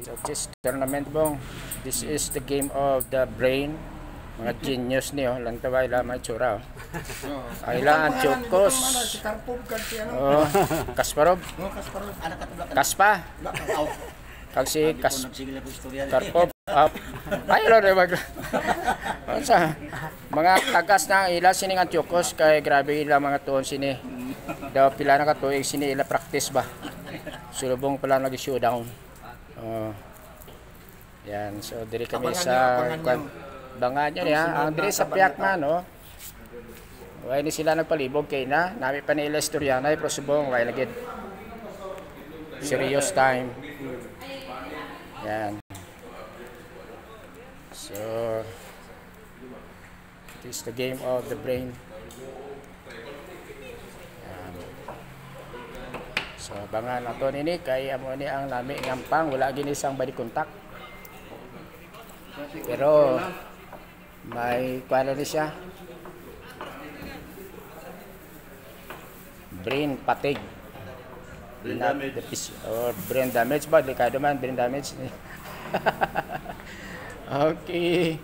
So chess tournament bong. This is the game of the brain. Mga genius niyo, lang tawa ila may tsura. Kailangan chukos. Oh, Kasparov. Kaspa. Kag si Karpov. Ay lo mag. Sa mga tagas na ila sini nga chukos kay grabe ila mga tuon sini. Daw pila na ka tuig sini ila practice ba. Sulubong pala nag showdown. Yan, so diri kami sa bangan nyo niya, ang diri sa Piakma, no? Wala ni sila nagpalibog kay na, namin pa nila istorya na, pero subong, wala lagi serious time. Yan. So, it is the game of the brain. Yan. So, bangan nato nini, kay amo ni ang nami ngampang, wala gini isang body contact. Pero, may kuwala na siya. Brain fatigue. Brain damage. Or brain damage ba? Dekado man, brain damage. Okay.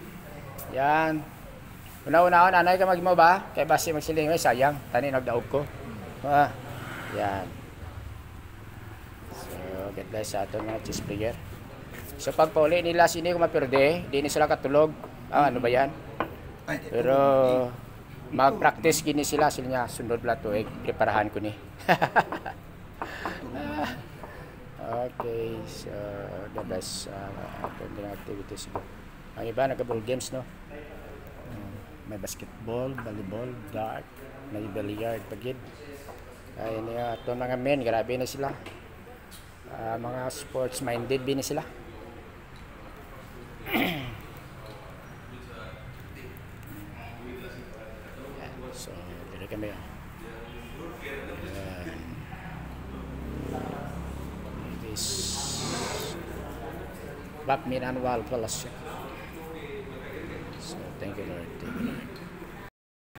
Yan. Una-una, nanay ka magmo ba? Kaya basi magsiling, ay sayang. Tani nagdaog ko. Yan. So, get guys sa ato mga chess player. So, pag pauli nila sini kung mapirde, di ni sila katulog. Ano ba yan? Pero mag-practice gini sila niya sundod plato preparahan ko ni. Okay, so the best activities. Ang iba nagka-ball games, no? May basketball, volleyball, dart, may billiard pagid. Ay niya to mga men, grabe na sila. Mga sports minded din sila. So, dito kami. It is Bakmin Annual Fellowship. So, thank you Lord. Thank you Lord.